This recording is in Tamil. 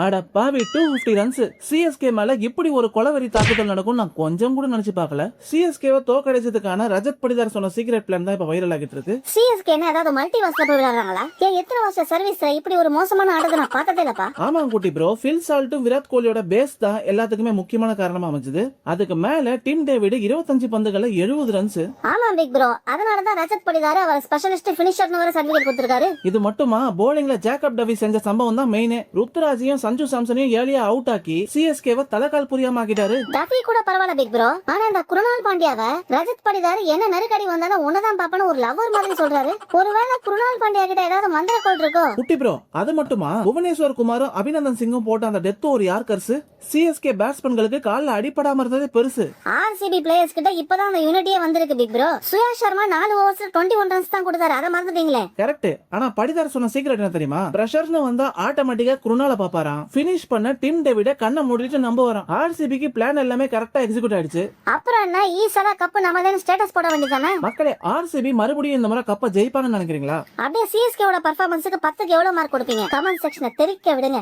அட பாவி 250 ரன்ஸ் சிஎஸ்கே மேல இப்படி ஒரு கொலவெறி தாக்குதல் நடக்கும் நான் கொஞ்சம் கூட நினைச்சு பார்க்கல. சிஎஸ்கேவை தோக்கடிச்சதுக்கான ரஜத் படிதார் சொன்ன சீக்ரெட் பிளான் தான் இப்ப வைரல் ஆகிட்டு இருக்கு. சிஎஸ்கே ஏதாவது மல்டிவர்ஸ்ல போய் விளையாடுறாங்களா? ஏன் எத்தனை வருஷம் சர்வீஸ்ல இப்படி ஒரு மோசமான ஆட்டத்தை நான் பார்த்ததே இல்லப்பா. ஆமா குட்டி ப்ரோ, ஃபில் சால்ட்டும் விராட் கோலியோட பேஸ் தான் எல்லாத்துக்குமே முக்கியமான காரணமா அமைஞ்சது. அதுக்கு மேல டிம் டேவிட் 25 பந்துகள்ல 70 ரன்ஸ். ஆமா பிக் ப்ரோ, அதனாலதான் ரஜத் படிதார் அவர் ஸ்பெஷலிஸ்ட் ஃபினிஷர்னு வர சர்டிபிகேட் கொடுத்திருக்காரு. இது மட்டுமா, போலிங்ல ஜேக்கப் டவி செஞ்ச சம்பவம் தான் மெயினே. ருத்ராஜையும் சஞ்சு சாம்சனையும் ஏலியா அவுட் ஆக்கி சிஎஸ்கேவை தலைகால் புரியாம ஆக்கிட்டாரு. டஃபி கூட பரவாயில்ல பிக் ப்ரோ, ஆனா இந்த குருணால் பாண்டியாவை ரஜத் படிதார் என்ன நெருக்கடி வந்தாலும் உன்னதான் பாப்பன்னு ஒரு லவர் மாதிரி சொல்றாரு. ஒருவேளை குருணால் பாண்டியா கிட்ட ஏதாவது மந்திர கோல் இருக்கோ? குட்டி ப்ரோ, அது மட்டுமா, புவனேஸ்வர் குமாரும் அபிநந்தன் சிங்கும் போட்ட அந்த டெத் ஒரு யார்கர்ஸ் சிஎஸ்கே பேட்ஸ்மேன்களுக்கு கால்ல அடிபடாம இருந்ததே பெருசு. ஆர்சிபி பிளேயர்ஸ் கிட்ட இப்பதான் அந்த யூனிட்டியே வந்திருக்கு பிக் ப்ரோ. சுயா சர்மா 4 ஓவர்ஸ்ல 21 ரன்ஸ் தான் கொடுத்தாரு, அதை மறந்துட்டீங்களே. கரெக்ட். ஆனா படிதார் சொன்ன சீக்ரெட் என்ன தெரியுமா? பிரஷர்னு வந்தா ஆட்டோமேட்டிக்கா குருணால பாப்பாராம். பினிஷ் பண்ண டிம் டேவிட கண்ணை மூடிட்டு நம்புவாராம். ஆர்சிபிக்கு பிளான் எல்லாமே கரெக்டா எக்ஸிக்யூட் ஆயிடுச்சு. அப்புறம் என்ன, ஈஸியா கப் நமதேன்னு ஸ்டேட்டஸ் போட வேண்டியதானே? மக்களே, ஆர்சிபி மறுபடியும் இந்த முறை கப்பை ஜெயிப்பான்னு நினைக்கிறீங்களா? அப்படியே சிஎஸ்கேவோட பெர்ஃபார்மன்ஸ்க்கு 10க்கு எவ்வளவு மார்க் கொடுப்பீங்க? கமெண்ட் செக்ஷனை தெரிவிக்க விடுங்க.